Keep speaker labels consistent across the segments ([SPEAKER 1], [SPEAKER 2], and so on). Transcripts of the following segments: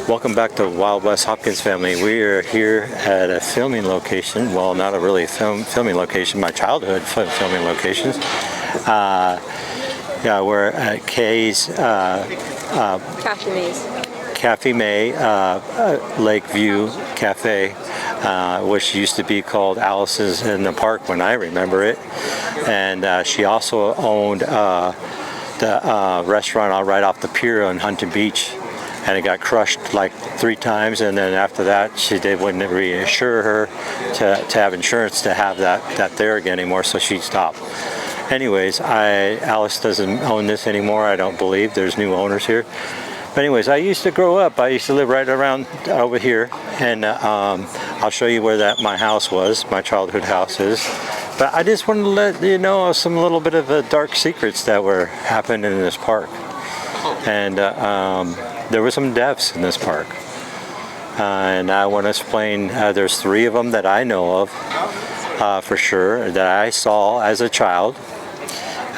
[SPEAKER 1] Welcome back to Wild West Hopkins Family. We are here at a filming location. Well, not a really filming location, my childhood filming locations. Yeah, we're at Kay's Cafe May Lakeview Cafe, which used to be called Alice's in the Park when I remember it. And she also owned the restaurant right off the pier on Huntington Beach. And it got crushed like 3 times, and then after that they wouldn't reassure her to have insurance to have that there again anymore, so she stopped. Anyways, Alice doesn't own this anymore, I don't believe. There's new owners here. But anyways, I used to grow up. I used to live right around over here, and I'll show you where my house was, my childhood house is. But I just wanted to let you know some little bit of dark secrets that were happening in this park. And there were some deaths in this park, and I want to explain. There's 3 of them that I know of for sure that I saw as a child.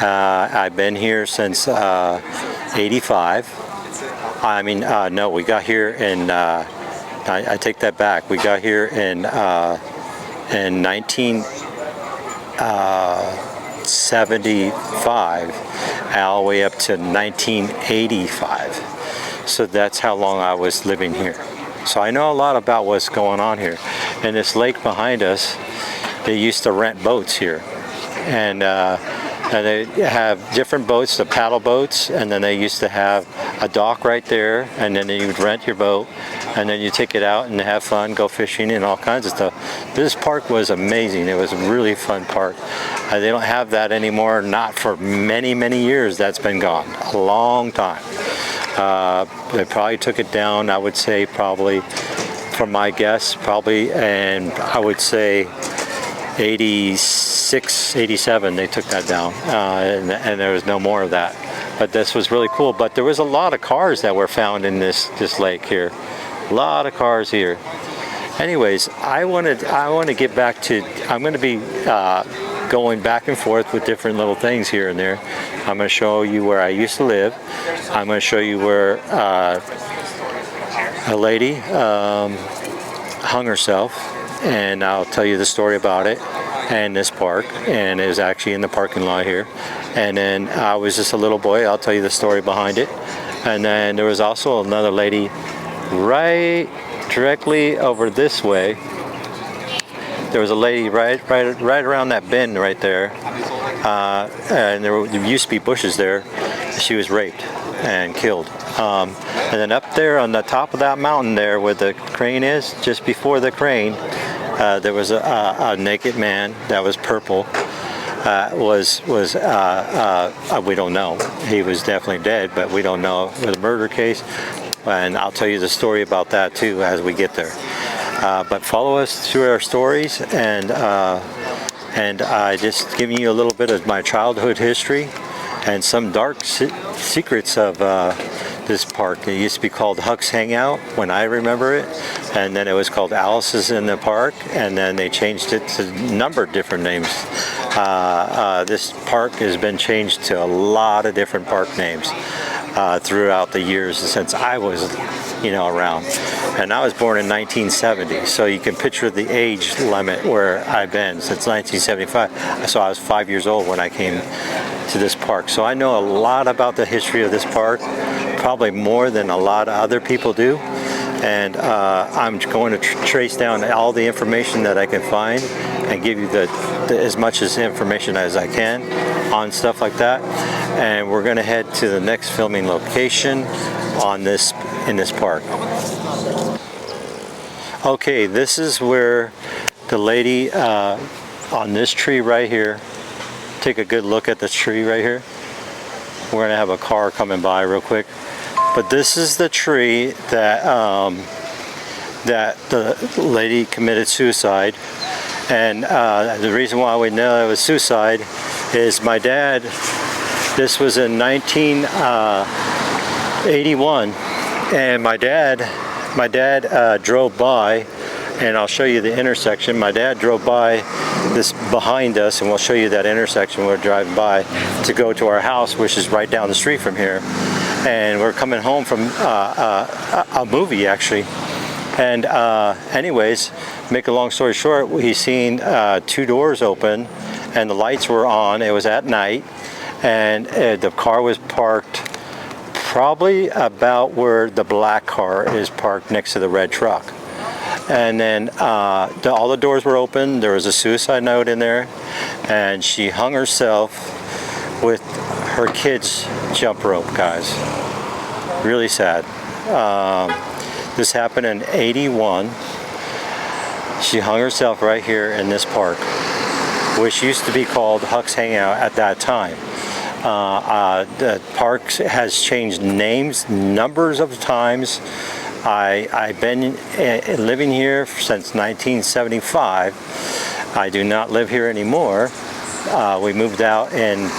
[SPEAKER 1] I've been here since '85. I mean, no, we got here in. I take that back. We got here in 1975, all the way up to 1985. So that's how long I was living here. So I know a lot about what's going on here. And this lake behind us, they used to rent boats here. And they have different boats, the paddle boats, and then they used to have a dock right there, and then you'd rent your boat, and then you take it out and have fun, go fishing and all kinds of stuff. This park was amazing. It was a really fun park. They don't have that anymore, not for many, many years. That's been gone, a long time. They probably took it down, I would say probably, from my guess, probably, and I would say 86, 87, they took that down, and there was no more of that. But this was really cool. But there was a lot of cars that were found in this lake here. A lot of cars here. Anyways, I want to get back to, I'm going to be going back and forth with different little things here and there. I'm going to show you where I used to live. I'm going to show you where a lady hung herself, and I'll tell you the story about it and this park, and it was actually in the parking lot here. And then I was just a little boy. I'll tell you the story behind it. And then there was also another lady right directly over this way. There was a lady right around that bend right there, and there used to be bushes there. She was raped and killed. And then up there on the top of that mountain there where the crane is, just before the crane, there was a naked man that was purple. We don't know. He was definitely dead, but we don't know. With a murder case, and I'll tell you the story about that too as we get there. But follow us through our stories, and I just giving you a little bit of my childhood history and some dark secrets of this park. It used to be called Huck's Hangout when I remember it, and then it was called Alice's in the Park, and then they changed it to a number of different names. This park has been changed to a lot of different park names throughout the years since I was around. And I was born in 1970, so you can picture the age limit where I've been since 1975. So I was 5 years old when I came to this park. So I know a lot about the history of this park, probably more than a lot of other people do. And I'm going to trace down all the information that I can find and give you as much information as I can on stuff like that. And we're going to head to the next filming location in this park. Okay, this is where the lady on this tree right here. Take a good look at this tree right here. We're going to have a car coming by real quick. But this is the tree that the lady committed suicide. And the reason why we know it was suicide is my dad, this was in 1981, and my dad drove by, and I'll show you the intersection. My dad drove by this behind us, and we'll show you that intersection we're driving by to go to our house, which is right down the street from here. and we're coming home from a movie actually. And anyways, make a long story short, we seen 2 doors open and the lights were on. It was at night, and the car was parked probably about where the black car is parked next to the red truck. And then all the doors were open. There was a suicide note in there, and she hung herself with her kid's jump rope, guys. Really sad. This happened in '81. She hung herself right here in this park, which used to be called Huck's Hangout at that time. The park has changed names numbers of times. I've been living here since 1975. I do not live here anymore. We moved out in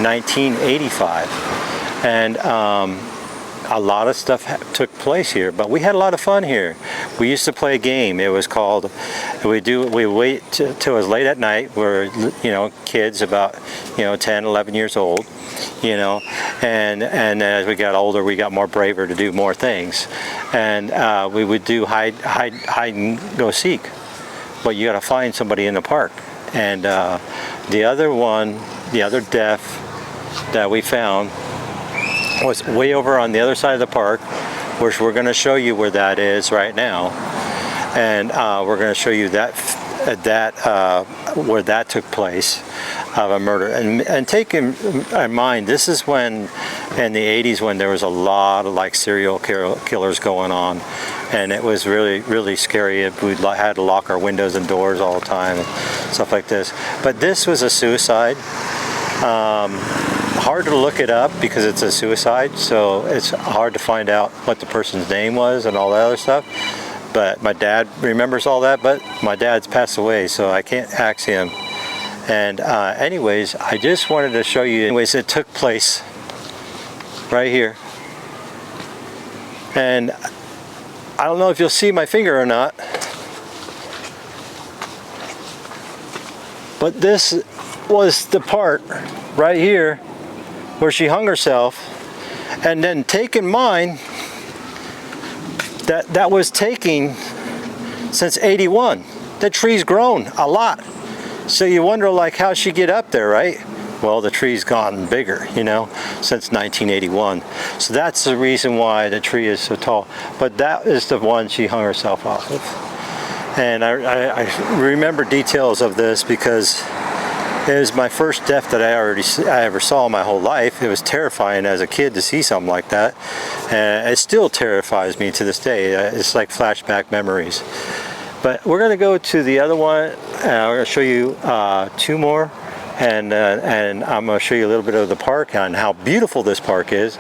[SPEAKER 1] 1985, and a lot of stuff took place here, but we had a lot of fun here. We used to play a game. It was called, we wait till it was late at night. We're, kids about, 10, 11 years old, and as we got older, we got more braver to do more things. And we would do hide and go seek, but you got to find somebody in the park. And the other death that we found was way over on the other side of the park, which we're going to show you where that is right now, and we're going to show you that where that took place of a murder. And take in mind, this is when in the 80s when there was a lot of like serial killers going on, and it was really, really scary. We had to lock our windows and doors all the time and stuff like this. But this was a suicide. Hard to look it up because it's a suicide, so it's hard to find out what the person's name was and all that other stuff. But my dad remembers all that, but my dad's passed away, so I can't ask him. And anyways, I just wanted to show you, anyways, it took place right here. And I don't know if you'll see my finger or not, but this was the part right here where she hung herself. And then take in mind that was taking since '81. The tree's grown a lot, so you wonder like how she get up there, right? Well, the tree's gotten bigger, since 1981. So that's the reason why the tree is so tall. But that is the one she hung herself off of. And I remember details of this because it was my first death that I ever saw in my whole life. It was terrifying as a kid to see something like that, and it still terrifies me to this day. It's like flashback memories. But we're going to go to the other one. We're going to show you 2 more, and I'm going to show you a little bit of the park and how beautiful this park is,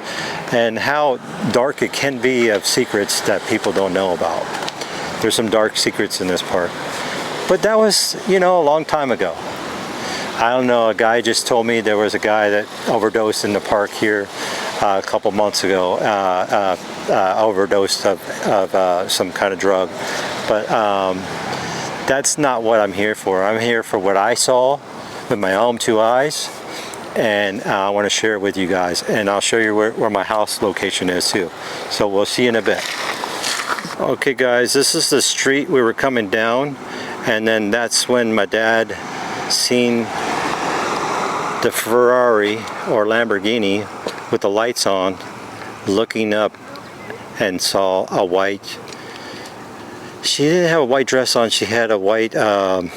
[SPEAKER 1] and how dark it can be of secrets that people don't know about. There's some dark secrets in this park, but that was a long time ago. I don't know, a guy just told me there was a guy that overdosed in the park here a couple months ago, overdosed of some kind of drug. But that's not what I'm here for. I'm here for what I saw with my own 2 eyes, and I want to share it with you guys. And I'll show you where my house location is too. So we'll see you in a bit. Okay guys, this is the street we were coming down, and then that's when my dad seen the Ferrari or Lamborghini with the lights on, looking up, and saw a white, she didn't have a white dress on, she had a white, I'm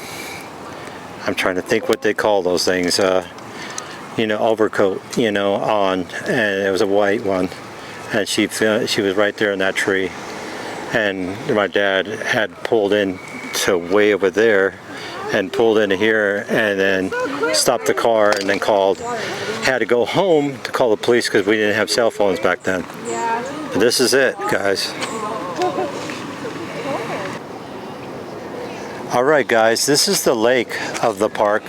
[SPEAKER 1] trying to think what they call those things, overcoat, on, and it was a white one, and she was right there in that tree. And my dad had pulled in to way over there and pulled into here, and then stopped the car, and then had to go home to call the police because we didn't have cell phones back then. But this is it, guys. Alright guys, this is the lake of the park.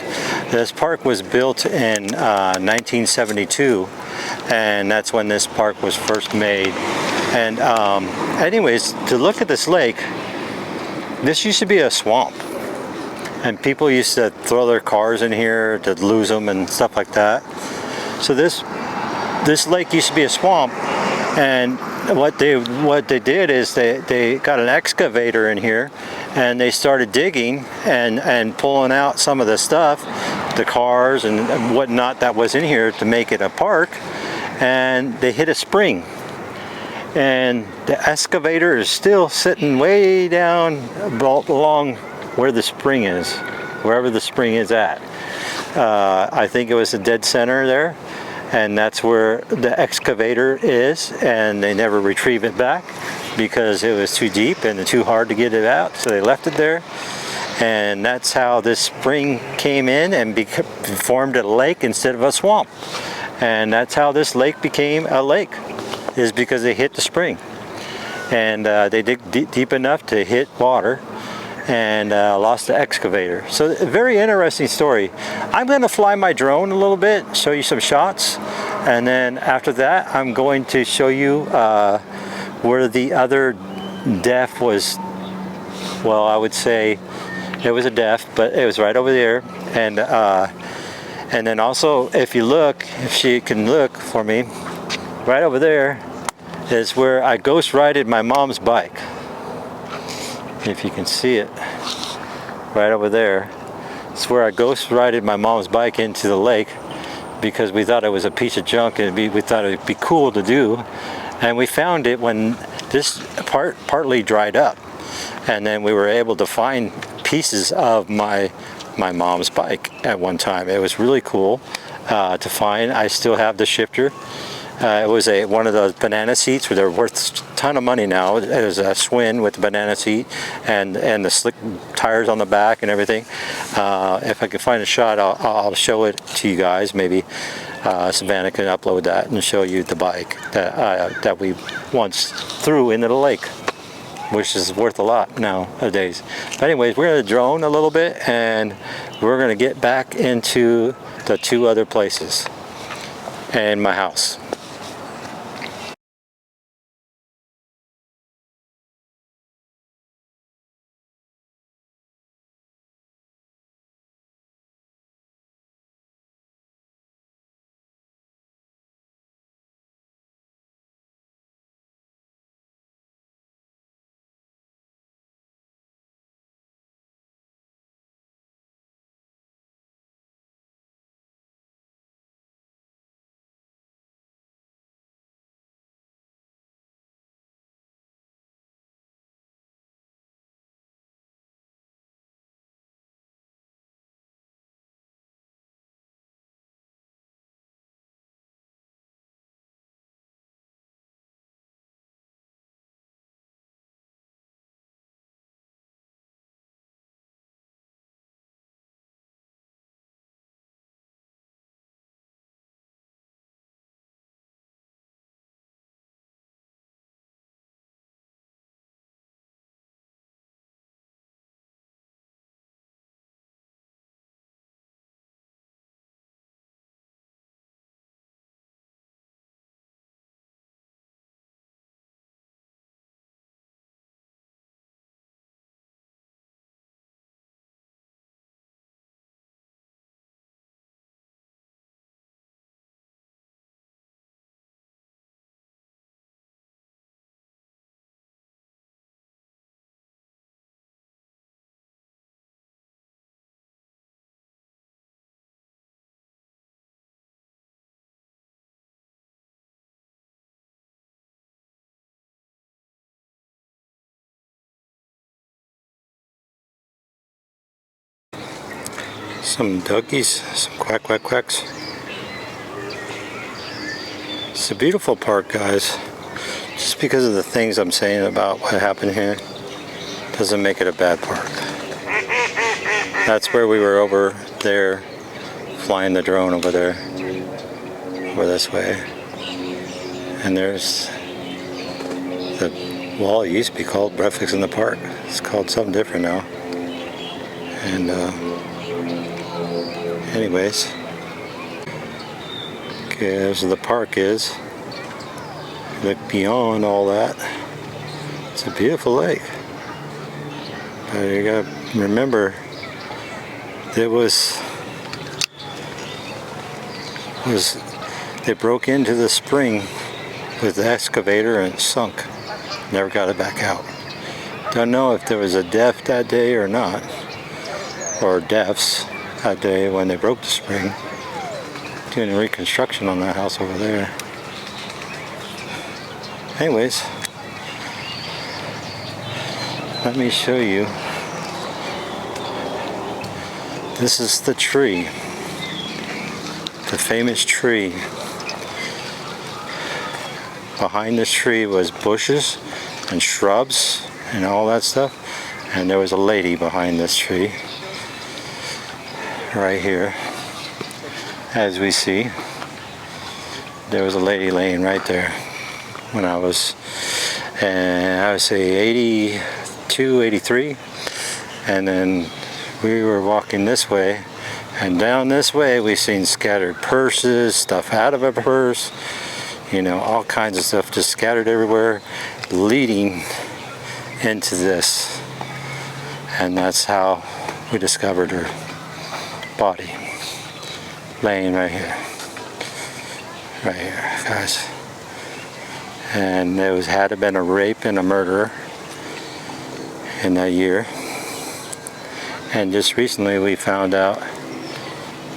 [SPEAKER 1] This park was built in 1972, and that's when this park was first made. And anyways, to look at this lake, this used to be a swamp. And people used to throw their cars in here to lose them and stuff like that. So this this lake used to be a swamp, and what they did is they got an excavator in here, and they started digging and pulling out some of the stuff, the cars and whatnot that was in here to make it a park, and they hit a spring. And the excavator is still sitting way down along where the spring is, wherever the spring is at. I think it was a dead center there, and that's where the excavator is, and they never retrieved it back because it was too deep and too hard to get it out, so they left it there. And that's how this spring came in and formed a lake instead of a swamp. And that's how this lake became a lake, is because they hit the spring. And they dig deep enough to hit water, and lost the excavator. So a very interesting story. I'm going to fly my drone a little bit, show you some shots, and then after that I'm going to show you where the other death was. Well, I would say it was a death, but it was right over there. And then also, if you look, if she can look for me, right over there is where I ghost rided my mom's bike. If you can see it, right over there. It's where I ghost rided my mom's bike into the lake because we thought it was a piece of junk, and we thought it'd be cool to do. And we found it when this partly dried up, and then we were able to find pieces of my mom's bike at one time. It was really cool to find. I still have the shifter. It was one of those banana seats where they're worth a ton of money now. It was a Swin with the banana seat and the slick tires on the back and everything. If I can find a shot, I'll show it to you guys. Maybe Savannah can upload that and show you the bike that we once threw into the lake, which is worth a lot nowadays. But anyways, we're going to drone a little bit, and we're going to get back into the two other places and my house. Some duckies, some quack quack quacks. It's a beautiful park, guys. Just because of the things I'm saying about what happened here doesn't make it a bad park. That's where we were over there, flying the drone over there, over this way. And there's the wall. It used to be called Breakfast in the Park. It's called something different now. And anyways, okay, there's where the park is. Look beyond all that. It's a beautiful lake. But you gotta remember, They broke into the spring with the excavator and it sunk. Never got it back out. Don't know if there was a death that day or not, or deaths that day when they broke the spring. Doing reconstruction on that house over there. Anyways, let me show you. This is the tree, the famous tree. Behind this tree was bushes and shrubs and all that stuff, and there was a lady behind this tree right here. As we see, there was a lady laying right there when I would say 82, 83, and then we were walking this way, and down this way we seen scattered purses, stuff out of a purse, you know, all kinds of stuff just scattered everywhere, leading into this, and that's how we discovered her body laying right here, guys. And it had to been a rape and a murder in that year. And just recently we found out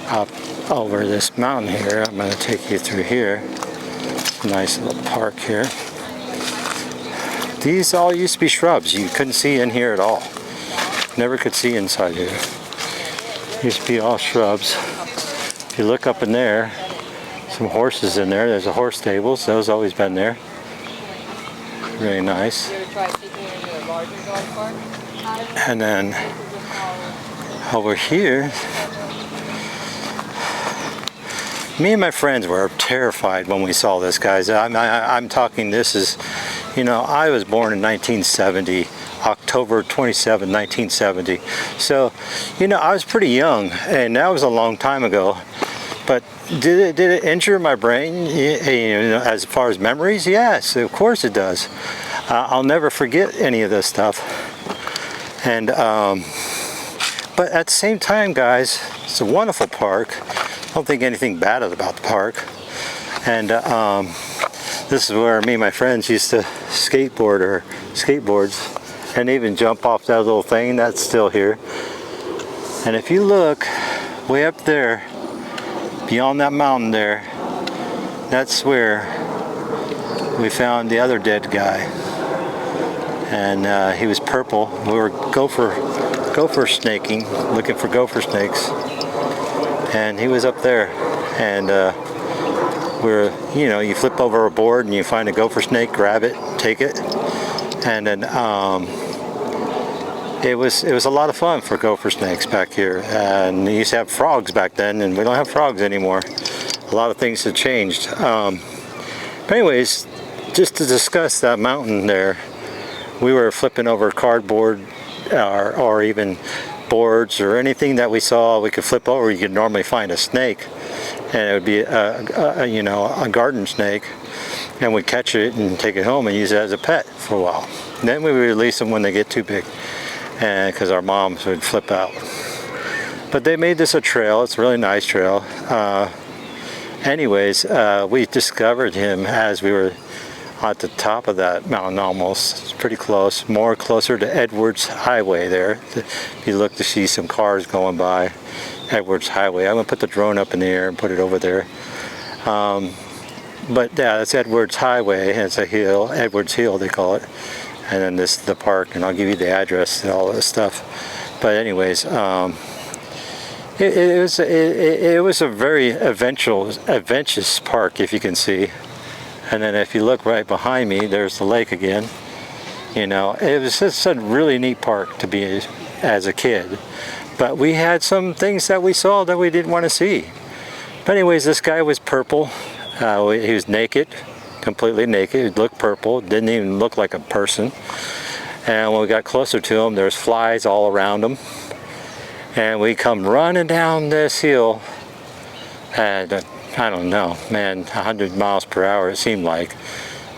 [SPEAKER 1] up over this mountain here. I'm going to take you through here. Nice little park here. These all used to be shrubs. You couldn't see in here at all. Never could see inside here. Used to be all shrubs. If you look up in there, some horses in there. There's a horse stables. Those always been there. Really nice. And then over here, me and my friends were terrified when we saw this, guys. I'm talking, this is, you know, I was born in 1970, October 27, 1970. So, you know, I was pretty young, and that was a long time ago. But did it injure my brain, you know, as far as memories? Yes, of course it does. I'll never forget any of this stuff. And but at the same time, guys, it's a wonderful park. I don't think anything bad about the park. And this is where me and my friends used to skateboard, or skateboards, and even jump off that little thing. That's still here. And if you look way up there, beyond that mountain there, that's where we found the other dead guy. And he was purple. We were gopher snaking, looking for gopher snakes. And he was up there. And we're, you know, you flip over a board and you find a gopher snake, grab it, take it. And then it was a lot of fun for gopher snakes back here. And they used to have frogs back then, and we don't have frogs anymore. A lot of things have changed. But anyways, just to discuss that mountain there, we were flipping over cardboard or even boards or anything that we saw we could flip over. You could normally find a snake, and it would be you know, a garden snake, and we'd catch it and take it home and use it as a pet for a while. And then we would release them when they get too big, and because our moms would flip out. But they made this a trail. It's a really nice trail. Anyways, we discovered him as we were at the top of that mountain almost. It's pretty close, more closer to Edwards Highway there. If you look to see some cars going by, Edwards Highway. I'm going to put the drone up in the air and put it over there. But yeah, that's Edwards Highway. It's a hill, Edwards Hill they call it. And then this is the park, and I'll give you the address and all this stuff. But anyways, it was a very adventurous park, if you can see. And then if you look right behind me, there's the lake again. You know, it was just a really neat park to be as a kid. But we had some things that we saw that we didn't want to see. But anyways, this guy was purple. He was naked, completely naked. He looked purple, didn't even look like a person. And when we got closer to him, there's flies all around him. And we come running down this hill, and I don't know, man, 100 miles per hour it seemed like.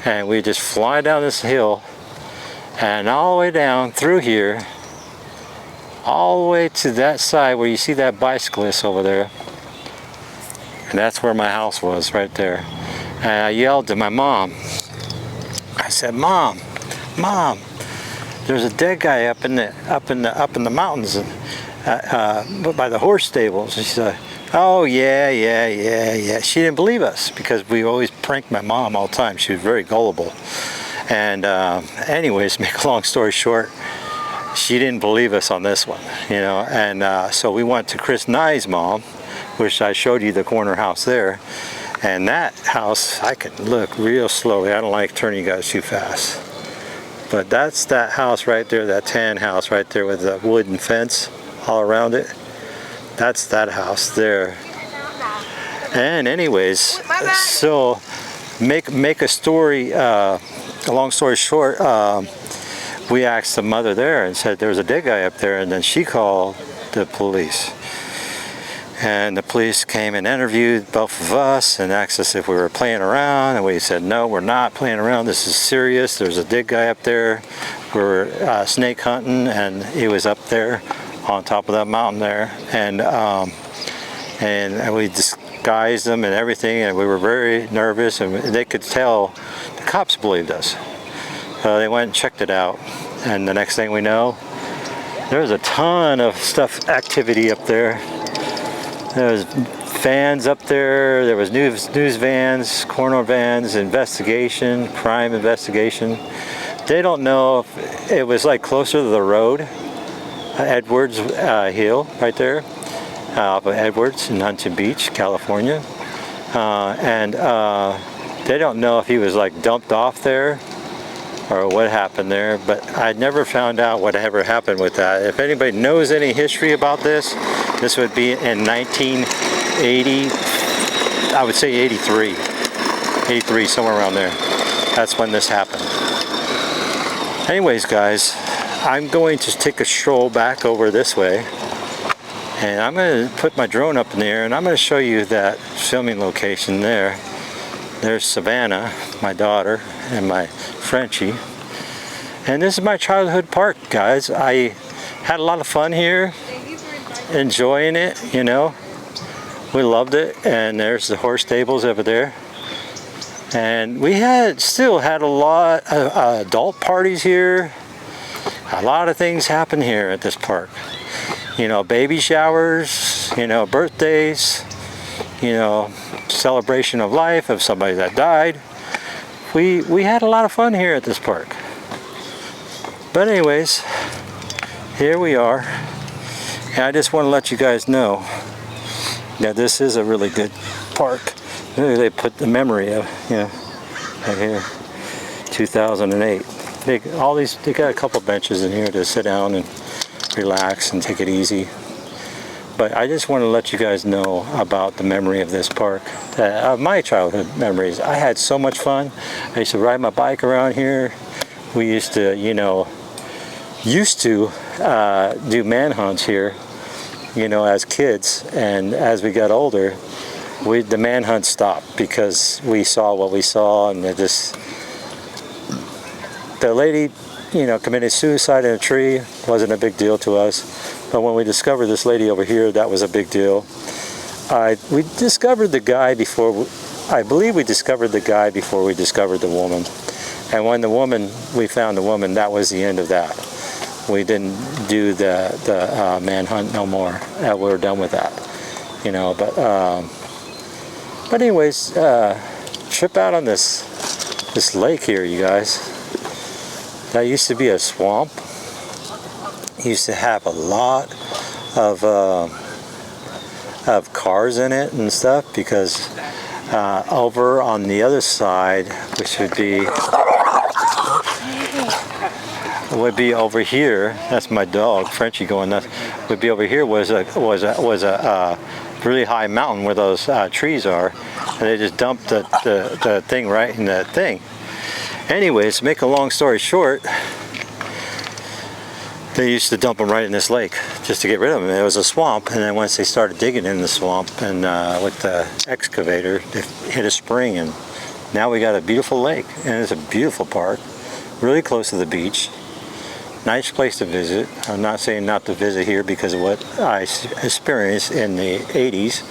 [SPEAKER 1] And we just fly down this hill, and all the way down through here, all the way to that side where you see that bicyclist over there. And that's where my house was, right there. And I yelled to my mom. I said, Mom, there's a dead guy up in the mountains, by the horse stables. And she said, oh yeah. She didn't believe us because we always pranked my mom all the time. She was very gullible. And anyways, make a long story short, she didn't believe us on this one, And so we went to Chris Nye's mom, which I showed you the corner house there. And that house, I can look real slowly. I don't like turning you guys too fast. But that's that house right there, that tan house right there with the wooden fence all around it. That's that house there. And anyways, so make a story, a long story short, we asked the mother there and said there was a dead guy up there, and then she called the police. And the police came and interviewed both of us and asked us if we were playing around, and we said, no, we're not playing around, this is serious, there's a dead guy up there, we're snake hunting, and he was up there on top of that mountain there, and we disguised him and everything, and we were very nervous, and they could tell the cops believed us. They went and checked it out, and the next thing we know, there was a ton of activity up there. There was vans up there, there was news vans, coroner vans, crime investigation. They don't know if it was like closer to the road, Edwards Hill right there, off of Edwards in Huntington Beach, California. And they don't know if he was like dumped off there or what happened there, but I never found out whatever happened with that. If anybody knows any history about this would be in 1980, I would say 83, somewhere around there. That's when this happened. Anyways, guys, I'm going to take a stroll back over this way, and I'm going to put my drone up in the air, and I'm going to show you that filming location there. There's Savannah, my daughter, and my Frenchie. And this is my childhood park, guys. I had a lot of fun here, enjoying it, We loved it. And there's the horse stables over there. And we still had a lot of adult parties here. A lot of things happen here at this park. Baby showers, birthdays, celebration of life of somebody that died. We had a lot of fun here at this park. But anyways, here we are. And I just want to let you guys know that this is a really good park. They put the memory of, right here, 2008. They got a couple benches in here to sit down and relax and take it easy. But I just want to let you guys know about the memory of this park, my childhood memories. I had so much fun. I used to ride my bike around here. We used to, do manhunts here, as kids. And as we got older, the manhunt stopped because we saw what we saw, and the lady, committed suicide in a tree. Wasn't a big deal to us. But when we discovered this lady over here, that was a big deal. We discovered the guy before, I believe we discovered the guy before we discovered the woman. And when we found the woman, that was the end of that. We didn't do the manhunt no more. We were done with that, But anyways, trip out on this lake here, you guys. That used to be a swamp. Used to have a lot of cars in it and stuff, because over on the other side, which would be over here. That's my dog, Frenchie, going nuts. Would be over here was a really high mountain where those trees are, and they just dumped the thing right in that thing. Anyways, to make a long story short, they used to dump them right in this lake just to get rid of them. It was a swamp, and then once they started digging in the swamp and with the excavator, they hit a spring, and now we got a beautiful lake, and it's a beautiful park, really close to the beach. Nice place to visit. I'm not saying not to visit here because of what I experienced in the 80s.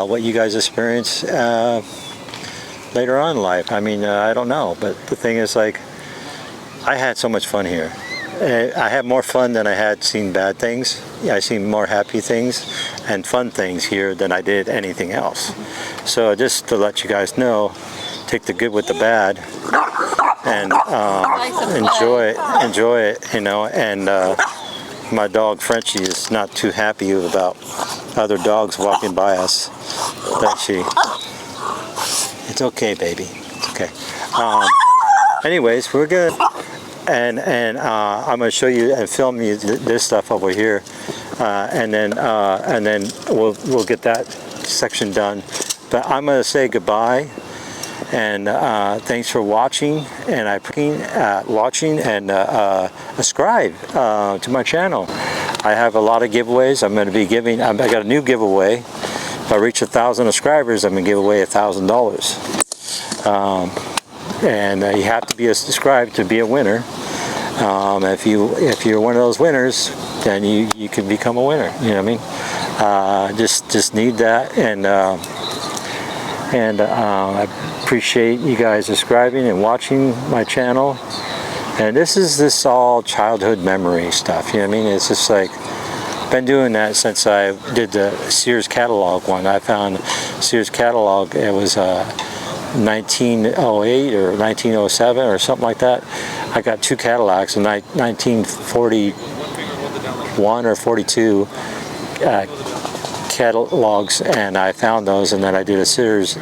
[SPEAKER 1] what you guys experience later on in life. I mean, I don't know, but the thing is, like, I had so much fun here. I had more fun than I had seeing bad things. Yeah, I seen more happy things and fun things here than I did anything else. So just to let you guys know, take the good with the bad, and enjoy it, you know. And my dog Frenchie is not too happy about other dogs walking by us. That she. It's okay, baby. It's okay. Anyways, we're good. And I'm going to show you and film you this stuff over here, and then we'll get that section done. But I'm going to say goodbye, and thanks for watching, and subscribe to my channel. I have a lot of giveaways. I'm going to be giving. I got a new giveaway. If I reach 1,000 subscribers, I'm going to give away $1,000. And you have to be subscribed to be a winner. If you're one of those winners, then you can become a winner. You know what I mean? Just need that, and I appreciate you guys subscribing and watching my channel. And this all childhood memory stuff. You know what I mean? It's just like, been doing that since I did the Sears catalog one. I found Sears catalog. It was 1908 or 1907 or something like that. I got 2 catalogs in 1941 or 42 catalogs, and I found those, and then I did a Sears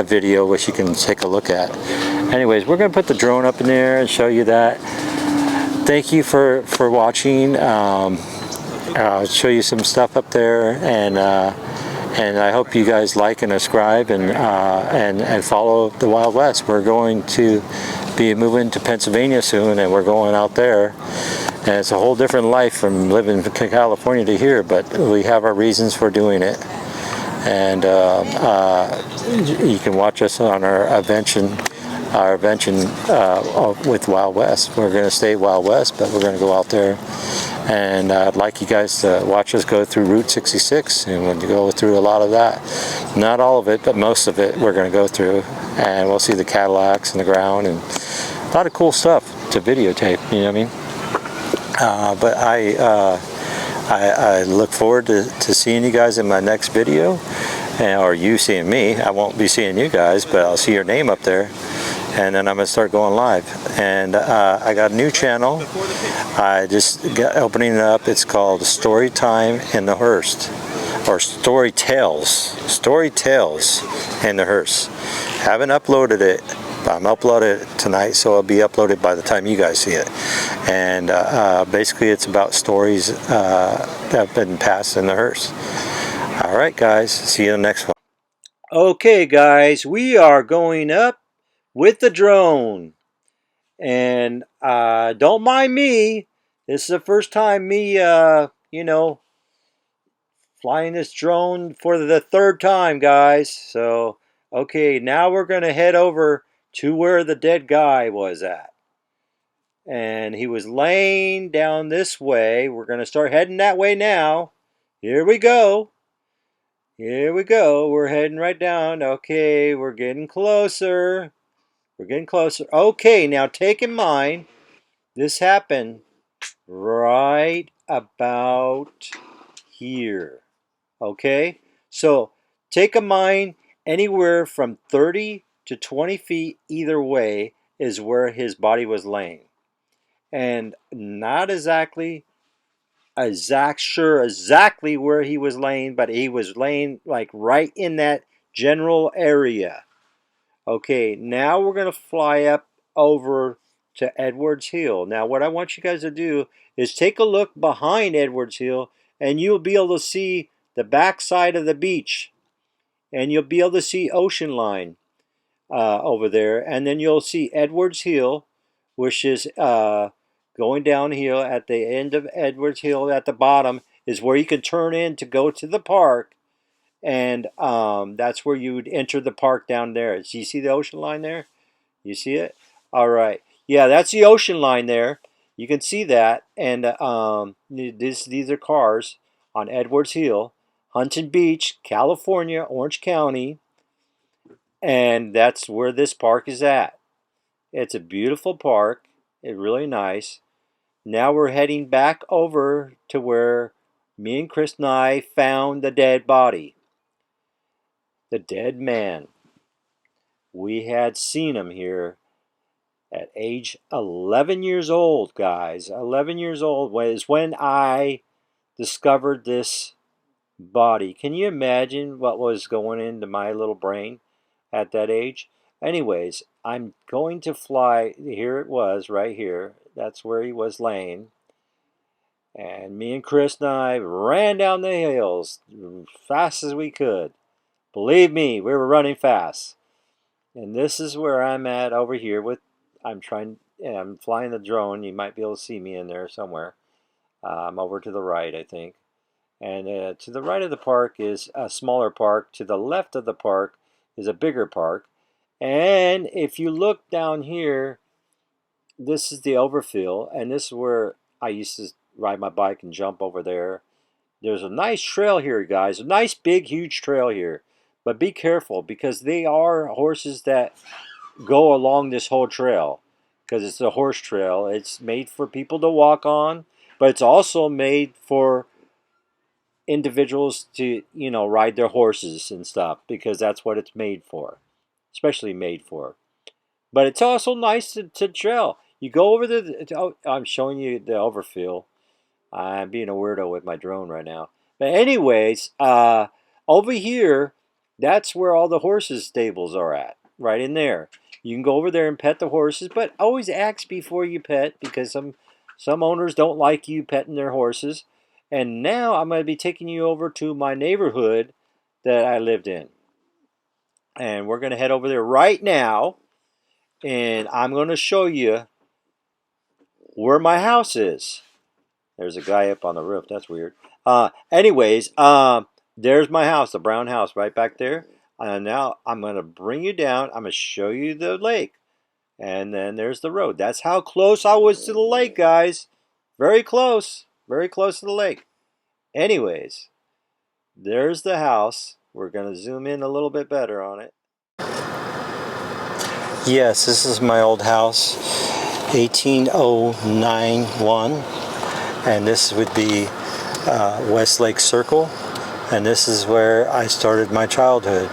[SPEAKER 1] video which you can take a look at. Anyways, we're going to put the drone up in there and show you that. Thank you for watching. I'll show you some stuff up there, and I hope you guys like and subscribe and follow the Wild West. We're going to be moving to Pennsylvania soon, and we're going out there. And it's a whole different life from living in California to here, but we have our reasons for doing it. And you can watch us on our invention with Wild West. We're going to stay Wild West, but we're going to go out there. And I'd like you guys to watch us go through Route 66, and we'll go through a lot of that. Not all of it, but most of it we're going to go through. And we'll see the Cadillacs and the ground, and a lot of cool stuff to videotape, you know what I mean? But I look forward to seeing you guys in my next video, or you seeing me. I won't be seeing you guys, but I'll see your name up there. And then I'm going to start going live. And I got a new channel. I just got opening it up. It's called Story Time in the Hearse, or Story Tales in the Hearse. Haven't uploaded it, but I'm uploading it tonight, so it'll be uploaded by the time you guys see it. And basically it's about stories that have been passed in the hearse. Alright guys, see you in the next one. Okay guys, we are going up with the drone, and don't mind me. This is the first time me flying this drone for the 3rd time, guys. So okay, now we're gonna head over to where the dead guy was at, and he was laying down this way. We're gonna start heading that way now. Here we go. We're heading right down. Okay, we're getting closer. Okay, now take in mind, this happened right about here. Okay? So, take in mind, anywhere from 30 to 20 feet either way is where his body was laying. And not sure exactly where he was laying, but he was laying like right in that general area. Okay, now we're going to fly up over to Edwards Hill. Now what I want you guys to do is take a look behind Edwards Hill, and you'll be able to see the back side of the beach, and you'll be able to see Ocean Line over there, and then you'll see Edwards Hill, which is going downhill. At the end of Edwards Hill at the bottom is where you can turn in to go to the park. And that's where you would enter the park down there. Do you see the Ocean Line there? You see it? All right. Yeah, that's the Ocean Line there. You can see that. And these are cars on Edwards Hill.
[SPEAKER 2] Huntington Beach, California, Orange County, and that's where this park is at. It's a beautiful park. It's really nice. Now we're heading back over to where me and Chris and I found the dead body. The dead man. We had seen him here at age 11 years old, guys. 11 years old is when I discovered this body. Can you imagine what was going into my little brain at that age? Anyways, I'm going to fly. Here it was, right here. That's where he was laying. And me and Chris and I ran down the hills fast as we could. Believe me, we were running fast. And this is where I'm at over here with, I'm flying the drone. You might be able to see me in there somewhere. I'm over to the right, I think. And to the right of the park is a smaller park. To the left of the park is a bigger park. And if you look down here, this is the overfield. And this is where I used to ride my bike and jump over there. There's a nice trail here, guys. A nice, big, huge trail here. But be careful because they are horses that go along this whole trail. Because it's a horse trail. It's made for people to walk on. But it's also made for individuals to, ride their horses and stuff. Because that's what it's made for. Especially made for. But it's also nice to trail. You go over I'm showing you the overfield. I'm being a weirdo with my drone right now. But anyways, over here, that's where all the horses stables are at, right in there. You can go over there and pet the horses, but always ask before you pet because some owners don't like you petting their horses. And now I'm going to be taking you over to my neighborhood that I lived in. And we're going to head over there right now. And I'm going to show you where my house is. There's a guy up on the roof. That's weird. Anyways, there's my house, the brown house right back there. And now I'm going to bring you down. I'm going to show you the lake. And then there's the road. That's how close I was to the lake, guys. Very close. Very close to the lake. Anyways, there's the house. We're going to zoom in a little bit better on it. Yes, this is my old house, 18091. And this would be Westlake Circle, and this is where I started my childhood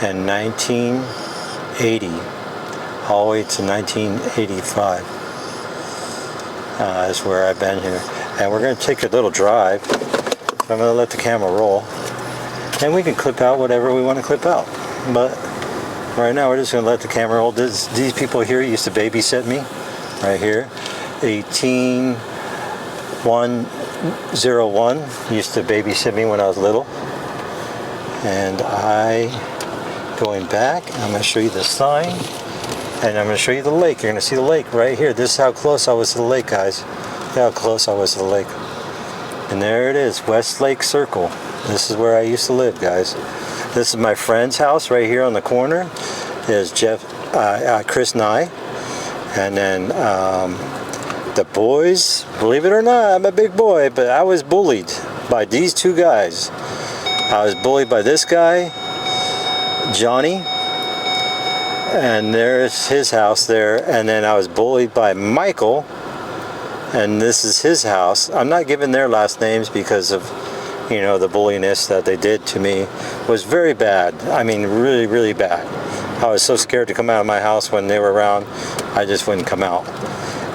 [SPEAKER 2] in 1980, all the way to 1985. Is where I've been here, and we're going to take a little drive. So I'm going to let the camera roll, and we can clip out whatever we want to clip out. But right now, we're just going to let the camera roll. These people here used to babysit me, right here, 101 used to babysit me when I was little. And going back, I'm going to show you the sign, and I'm going to show you the lake. You're going to see the lake right here. This is how close I was to the lake, guys. Look how close I was to the lake. And there it is, Westlake Circle. This is where I used to live, guys. This is my friend's house right here on the corner. There's Chris and I. And then the boys, believe it or not, I'm a big boy, but I was bullied by these two guys. I was bullied by this guy, Johnny, and there's his house there, and then I was bullied by Michael, and this is his house. I'm not giving their last names because of, the bulliness that they did to me was very bad. I mean, really, really bad. I was so scared to come out of my house when they were around, I just wouldn't come out.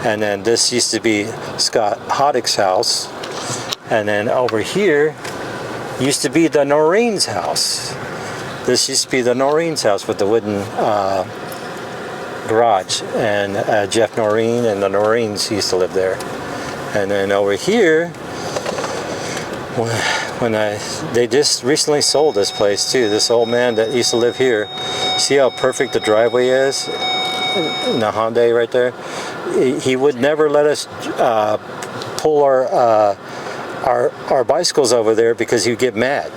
[SPEAKER 2] And then this used to be Scott Hoddick's house. And then over here used to be the Noreen's house. This used to be the Noreen's house with the wooden garage. And Jeff Noreen and the Noreens used to live there. And then over here, they just recently sold this place too. This old man that used to live here. See how perfect the driveway is? In the Hyundai right there. He would never let us pull our bicycles over there because he'd get mad.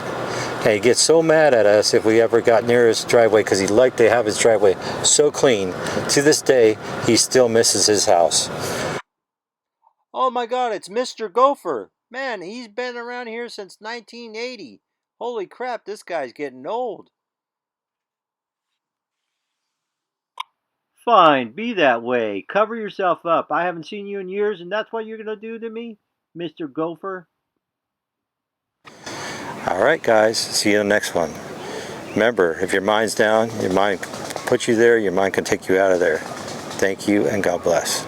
[SPEAKER 2] And he'd get so mad at us if we ever got near his driveway because he liked to have his driveway so clean. To this day, he still misses his house. Oh my God, it's Mr. Gopher. Man, he's been around here since 1980. Holy crap, this guy's getting old. Fine, be that way. Cover yourself up. I haven't seen you in years, and that's what you're going to do to me, Mr. Gopher?
[SPEAKER 1] All right, guys. See you in the next one. Remember, if your mind's down, your mind puts you there, your mind can take you out of there. Thank you, and God bless.